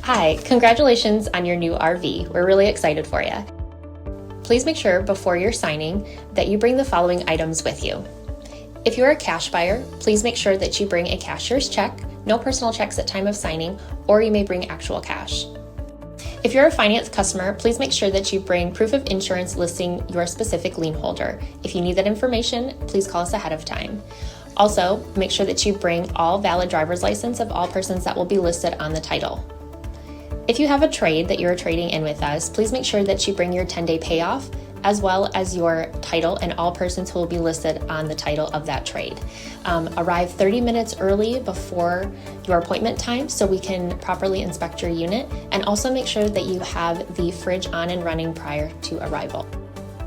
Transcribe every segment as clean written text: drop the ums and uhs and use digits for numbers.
Hi, congratulations on your new RV. We're really excited for you. Please make sure before you're signing that you bring the following items with you. If you're a cash buyer, please make sure that you bring a cashier's check, no personal checks at time of signing, or you may bring actual cash. If you're a finance customer, please make sure that you bring proof of insurance listing your specific lien holder. If you need that information, please call us ahead of time. Also, make sure that you bring all valid driver's license of all persons that will be listed on the title. If you have a trade that you're trading in with us, please make sure that you bring your 10-day payoff as well as your title and all persons who will be listed on the title of that trade. Arrive 30 minutes early before your appointment time so we can properly inspect your unit, and also make sure that you have the fridge on and running prior to arrival.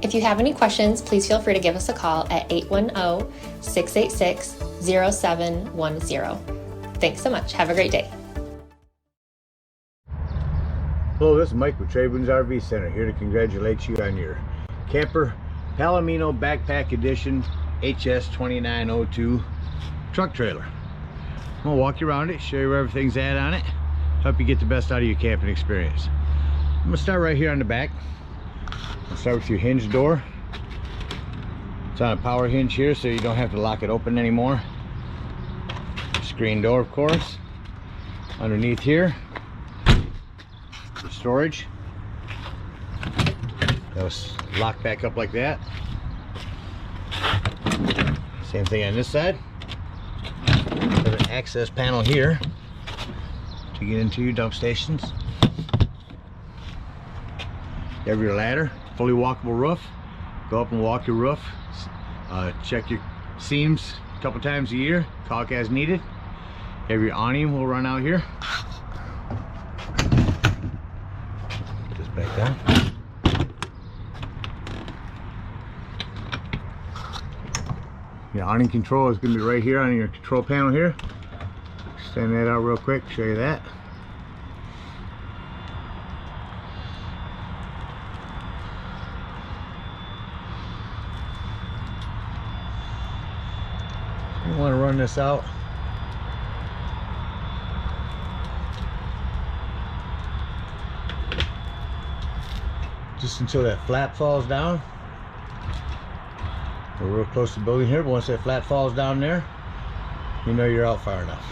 If you have any questions, please feel free to give us a call at 810-686-0710. Thanks so much. Have a great day. Hello, this is Mike with TradeWinds RV Center, here to congratulate you on your camper Palamino Backpack Edition HS2902 truck trailer. I'm going to walk you around it, show you where everything's at on it, help you get the best out of your camping experience. I'm going to start right here on the back. I'll start with your hinge door. It's on a power hinge here, so you don't have to lock it open anymore. Screen door, of course. Underneath here, storage. That'll lock back up like that. Same thing on this side. There's an access panel here to get into your dump stations. You have your ladder, fully walkable roof. Go up and walk your roof. Check your seams a couple times a year, caulk as needed. You have your awning will run out here. Back down. Your awning control is going to be right here on your control panel here. Extend that out real quick, show you that. You want to run this out. Just until that flap falls down. We're real close to the building here, but once that flap falls down there, you know you're out far enough.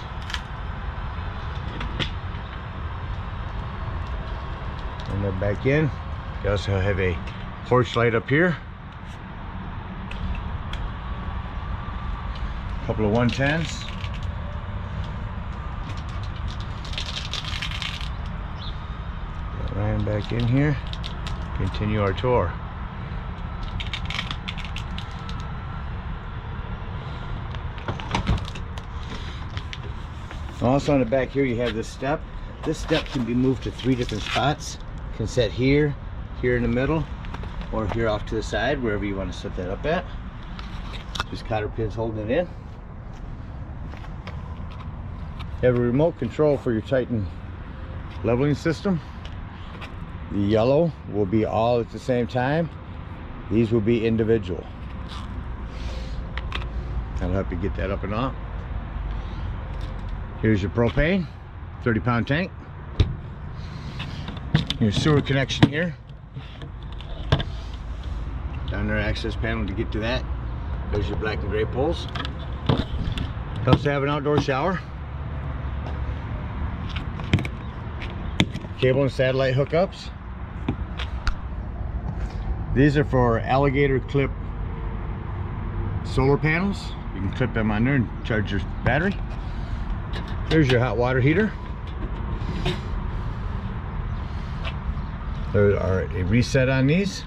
And then back in. You also have a porch light up here. A couple of 110s. Ran back in here. Continue our tour. Also on the back here you have this step. This step can be moved to 3 different spots. You can set here, here in the middle, or here off to the side, wherever you want to set that up at. Just cotter pins holding it in. You have a remote control for your Titan leveling system. The yellow will be all at the same time. These will be individual. That'll help you get that up and off. Here's your propane, 30-pound tank. Your sewer connection here. Down there, access panel to get to that. There's your black and gray poles. Helps to have an outdoor shower. Cable and satellite hookups. These are for alligator clip solar panels. You can clip them on there and charge your battery. There's your hot water heater. There are a reset on these.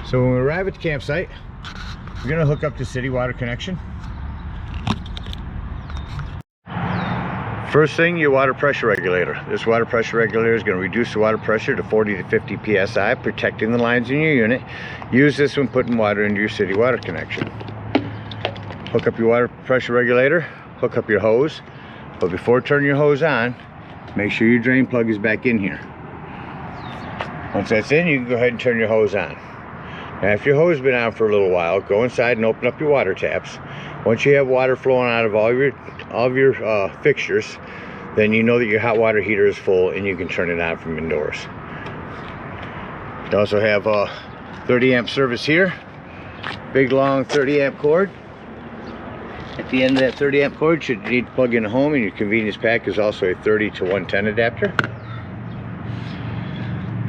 So when we arrive at the campsite, we're going to hook up the city water connection. First thing, your water pressure regulator. This water pressure regulator is going to reduce the water pressure to 40 to 50 psi, protecting the lines in your unit. Use this when putting water into your city water connection. Hook up your water pressure regulator, hook up your hose, but before turning your hose on, make sure your drain plug is back in here. Once that's in, you can go ahead and turn your hose on. Now, if your hose has been on for a little while, go inside and open up your water taps. Once you have water flowing out of all of your fixtures, then you know that your hot water heater is full and you can turn it on from indoors. You also have a 30 amp service here, big long 30 amp cord. At the end of that 30 amp cord, should you need to plug in a home, and your convenience pack is also a 30 to 110 adapter.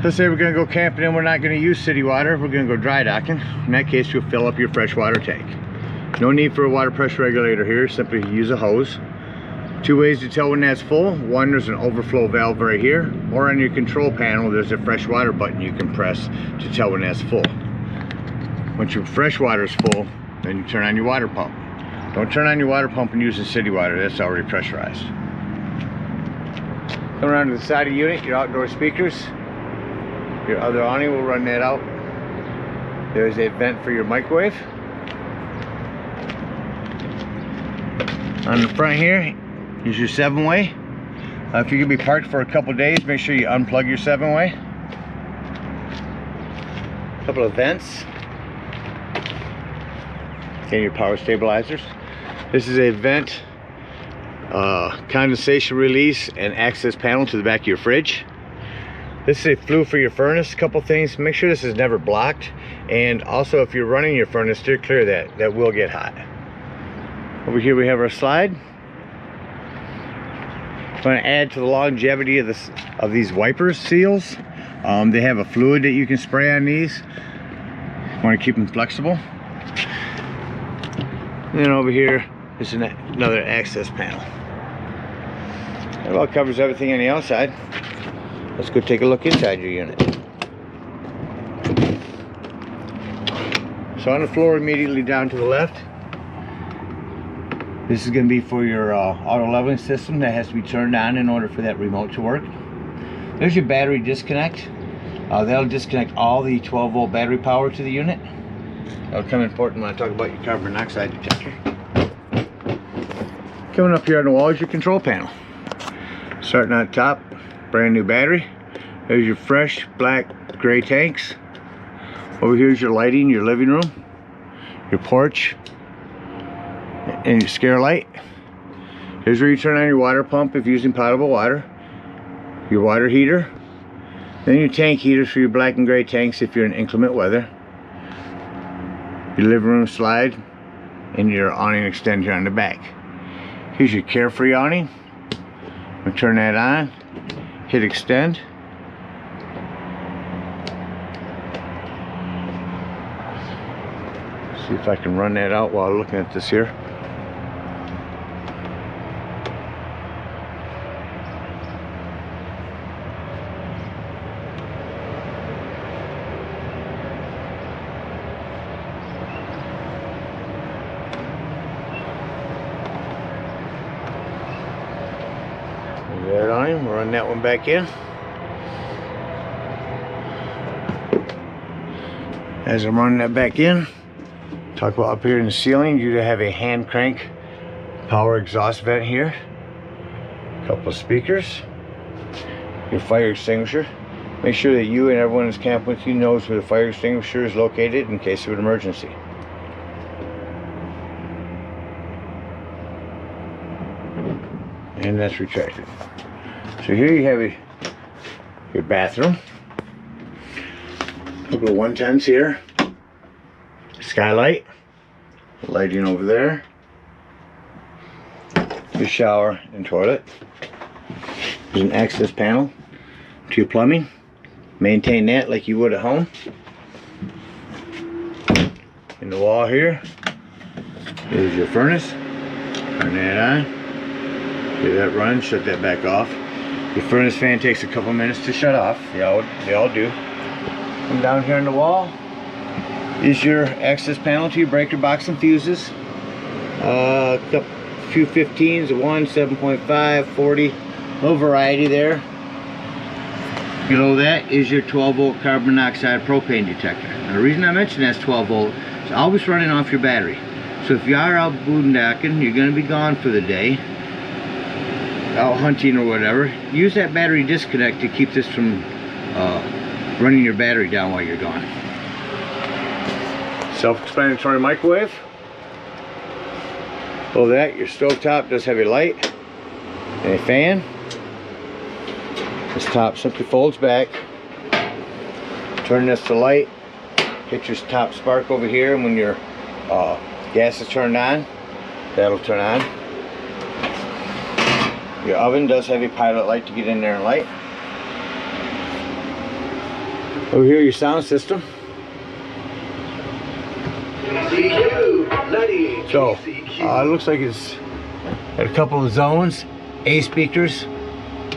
Let's say we're going to go camping and we're not going to use city water, we're going to go dry docking. In that case, you'll fill up your freshwater tank. No need for a water pressure regulator here, simply use a hose. Two ways to tell when that's full. One, there's an overflow valve right here, or on your control panel there's a freshwater button you can press to tell when that's full. Once your freshwater is full, then you turn on your water pump. Don't turn on your water pump and use the city water, that's already pressurized. Come around to the side of the unit, your outdoor speakers. Your other awning will run that out. There's a vent for your microwave. On the front here is your 7-way. If you're going to be parked for a couple days, make sure you unplug your 7-way. A couple of vents. And your power stabilizers. This is a vent, condensation release, and access panel to the back of your fridge. This is a flue for your furnace. A couple things, make sure this is never blocked, and also if you're running your furnace, steer clear of that. That will get hot. Over here we have our slide. I'm going to add to the longevity of these wipers seals. They have a fluid that you can spray on these. You want to keep them flexible. And then over here is another access panel. That all covers everything on the outside. Let's go take a look inside your unit. So on the floor immediately down to the left, this is going to be for your auto leveling system that has to be turned on in order for that remote to work. There's your battery disconnect. That'll disconnect all the 12-volt battery power to the unit. That'll come important when I talk about your carbon monoxide detector. Coming up here on the wall is your control panel. Starting on top, brand new battery. There's your fresh black gray tanks. Over here is your lighting, your living room, your porch, and your scare light. Here's where you turn on your water pump if using potable water, your water heater, then your tank heaters for your black and gray tanks if you're in inclement weather, your living room slide, and your awning extender on the back. Here's your carefree awning. I'm going to turn that on, hit extend. See if I can run that out while looking at this here. That on him, we'll run that one back in. As I'm running that back in, talk about up here in the ceiling, you have a hand crank power exhaust vent here, a couple of speakers, your fire extinguisher. Make sure that you and everyone that's camping with you knows where the fire extinguisher is located in case of an emergency. And that's retracted. So here you have your bathroom. A couple of 110s here. Skylight. Lighting over there. Your shower and toilet. There's an access panel to your plumbing. Maintain that like you would at home. In the wall here is your furnace. Turn that on. Get that run, shut that back off. Your furnace fan takes a couple minutes to shut off. They all do. Come down here on the wall is your access panel to your breaker box and fuses. A few 15s, a 1, 7.5, 40, no variety there. Below that is your 12-volt carbon monoxide propane detector. Now, the reason I mention that's 12-volt is always running off your battery. So if you are out boondocking, you're going to be gone for the day, out hunting or whatever, use that battery disconnect to keep this from running your battery down while you're gone. Self-explanatory microwave. Below that, your stovetop does have a light. and a fan. This top simply folds back. Turn this to light. Hit your top spark over here, and when your gas is turned on, that'll turn on. Your oven does have a pilot light to get in there and light. Over here, your sound system. So, it looks like it's got a couple of zones, A speakers,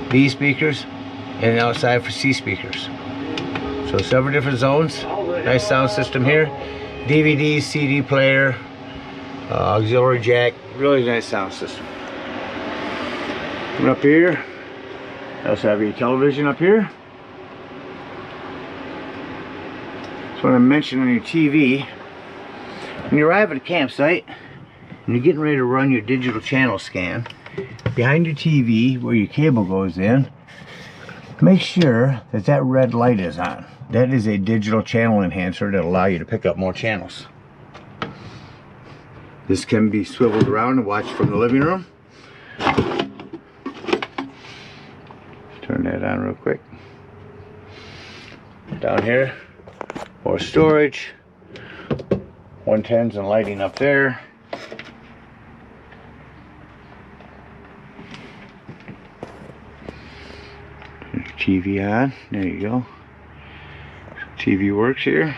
B speakers, and outside for C speakers. So several different zones. Nice sound system here. DVD, CD player, auxiliary jack. Really nice sound system. Coming up here, I also have your television up here. Just want to mention on your TV, when you arrive at a campsite and you're getting ready to run your digital channel scan, behind your TV where your cable goes in, make sure that that red light is on. That is a digital channel enhancer that will allow you to pick up more channels. This can be swiveled around and watched from the living room. Turn that on real quick. Down here, more storage. 110s and lighting up there. TV on. There you go. TV works here.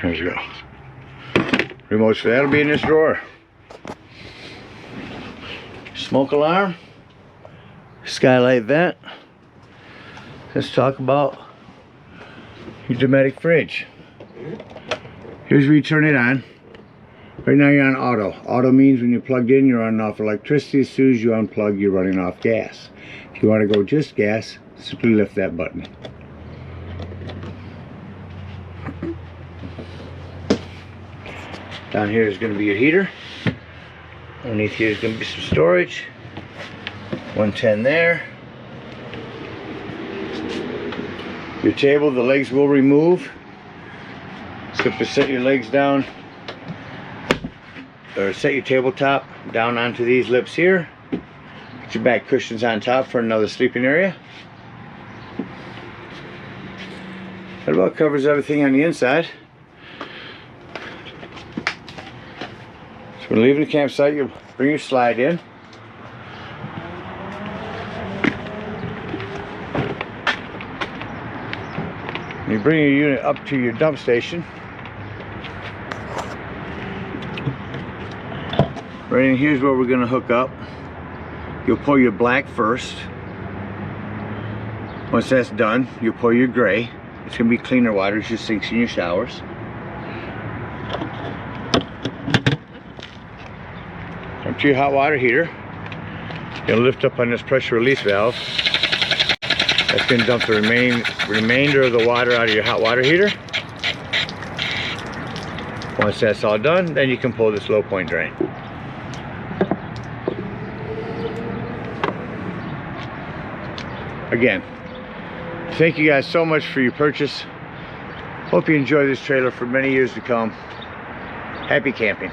There you go. Remotes for that'll be in this drawer. Smoke alarm. Skylight vent. Let's talk about your Dometic fridge. Here's where you turn it on. Right now you're on auto. Auto means when you're plugged in, you're running off electricity. As soon as you unplug, you're running off gas. If you want to go just gas, simply lift that button. Down here is going to be your heater. Underneath here is going to be some storage. 110 there. Your table, the legs will remove. Simply set your legs down, or set your tabletop down onto these lips here. Put your back cushions on top for another sleeping area. That about covers everything on the inside. So when leaving the campsite, you'll bring your slide in. You bring your unit up to your dump station. Right in here's where we're going to hook up. You'll pull your black first. Once that's done, you'll pull your gray. It's going to be cleaner water, it's your sinks and your showers. Up to your hot water heater. You'll lift up on this pressure release valve. That's going to dump the remainder of the water out of your hot water heater. Once that's all done, then you can pull this low point drain. Again, thank you guys so much for your purchase. Hope you enjoy this trailer for many years to come. Happy camping.